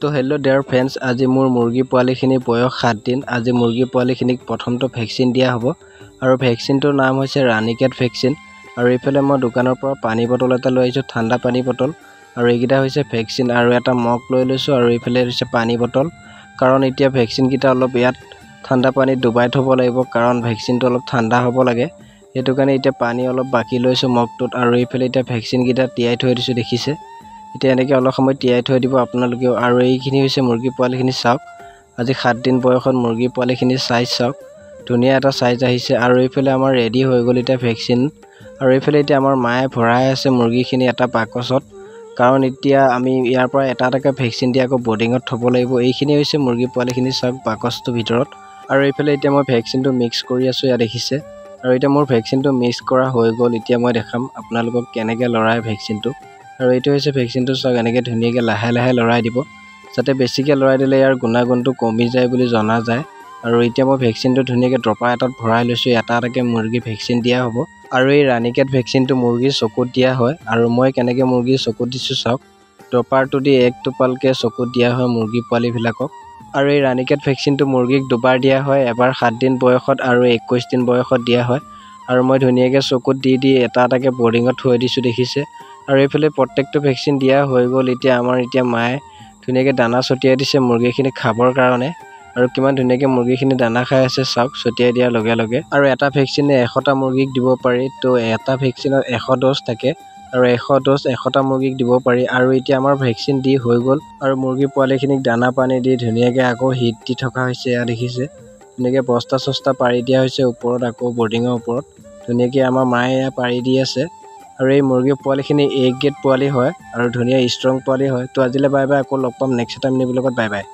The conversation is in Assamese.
তো হেল্ল' ডেয়াৰ ফ্ৰেণ্ডছ, আজি মোৰ মুৰ্গী পোৱালিখিনিৰ বয়স 7 দিন। আজি মুৰ্গী পোৱালিখিনিক প্ৰথমটো ভেকচিন দিয়া হ'ব আৰু ভেকচিনটোৰ নাম হৈছে ৰাণীকেট ভেকচিন। আৰু এইফালে মই দোকানৰ পৰা পানী বটল এটা লৈ আহিছোঁ, ঠাণ্ডা পানী বটল, আৰু এইকেইটা হৈছে ভেকচিন। আৰু এটা মগ লৈ লৈছোঁ আৰু এইফালে হৈছে পানী বটল, কাৰণ এতিয়া ভেকচিনকেইটা অলপ ইয়াত ঠাণ্ডা পানীত ডুবাই থ'ব লাগিব, কাৰণ ভেকচিনটো অলপ ঠাণ্ডা হ'ব লাগে। সেইটো কাৰণে এতিয়া পানী অলপ বাকি লৈছোঁ মগটোত, আৰু এইফালে এতিয়া ভেকচিনকেইটা তিয়াই থৈ দিছোঁ, দেখিছে। এতিয়া এনেকৈ অলপ সময় তিয়াই থৈ দিব আপোনালোকেও। আৰু এইখিনি হৈছে মুৰ্গী পোৱালিখিনি, চাওক। আজি 7 দিন বয়সত মুৰ্গী পোৱালিখিনিৰ চাইজ চাওক, ধুনীয়া এটা চাইজ আহিছে। আৰু এইফালে আমাৰ ৰেডি হৈ গ'ল এতিয়া ভেকচিন। আৰু এইফালে এতিয়া আমাৰ মায়ে ভৰাই আছে মুৰ্গীখিনি এটা বাকচত, কাৰণ এতিয়া আমি ইয়াৰ পৰা এটা এটাকৈ ভেকচিন দি আকৌ বৰ্ডিঙত থ'ব লাগিব। এইখিনি হৈছে মুৰ্গী পোৱালিখিনি, চাওক বাকচটোৰ ভিতৰত। আৰু এইফালে এতিয়া মই ভেকচিনটো মিক্স কৰি আছোঁ, ইয়াত দেখিছে। আৰু এতিয়া মোৰ ভেকচিনটো মিক্স কৰা হৈ গ'ল। এতিয়া মই দেখাম আপোনালোকক কেনেকৈ লৰাই ভেকচিনটো। আৰু এইটো হৈছে ভেকচিনটো, চাওক এনেকৈ ধুনীয়াকৈ লাহে লাহে লৰাই দিব, যাতে বেছিকৈ লৰাই দিলে ইয়াৰ গুণাগুণটো কমি যায় বুলি জনা যায়। আৰু এতিয়া মই ভেকচিনটো ধুনীয়াকৈ ড্ৰপাৰ এটাত ভৰাই লৈছোঁ, এটা এটাকৈ মুৰ্গী ভেকচিন দিয়া হ'ব। আৰু এই ৰাণীকেট ভেকচিনটো মুৰ্গীৰ চকুত দিয়া হয়। আৰু মই কেনেকৈ মুৰ্গীৰ চকুত দিছোঁ চাওক, ড্ৰপাৰটো দি এক টোপালকৈ চকুত দিয়া হয় মুৰ্গী পোৱালিবিলাকক। আৰু এই ৰাণীকেট ভেকচিনটো মুৰ্গীক দুবাৰ দিয়া হয়, এবাৰ 7 দিন বয়সত আৰু 21 দিন বয়সত দিয়া হয়। আৰু মই ধুনীয়াকৈ চকুত দি এটা এটাকৈ বৰ্ডিঙত থৈ দিছোঁ, দেখিছে। আৰু এইফালে প্ৰত্যেকটো ভেকচিন দিয়া হৈ গ'ল। এতিয়া মায়ে ধুনীয়াকৈ দানা ছটিয়াই দিছে মুৰ্গীখিনি খাবৰ কাৰণে। আৰু কিমান ধুনীয়াকৈ মুৰ্গীখিনি দানা খাই আছে চাওক, ছটিয়াই দিয়াৰ লগে লগে। আৰু এটা ভেকচিনে 100টা মুৰ্গীক দিব পাৰি, তো এটা ভেকচিনত 100 ড'জ থাকে, আৰু 100 ড'জ 100টা মুৰ্গীক দিব পাৰি। আৰু এতিয়া আমাৰ ভেকচিন দি হৈ গ'ল, আৰু মুৰ্গী পোৱালিখিনিক দানা পানী দি ধুনীয়াকৈ আকৌ হিট দি থকা হৈছে, এয়া দেখিছে। ধুনীয়াকৈ বস্তা চস্তা পাৰি দিয়া হৈছে ওপৰত, আকৌ বৰ্ডিঙৰ ওপৰত ধুনীয়াকৈ আমাৰ মায়ে এয়া পাৰি দি আছে। আৰু এই মুৰ্গী পোৱালিখিনি A গ্ৰেড পোৱালি হয়, আৰু ধুনীয়া ষ্ট্ৰং পোৱালি হয়। তো আজিলৈ বাই বাই, আকৌ লগ পাম নেক্সট টাইম নিউৰ লগত, বাই বাই।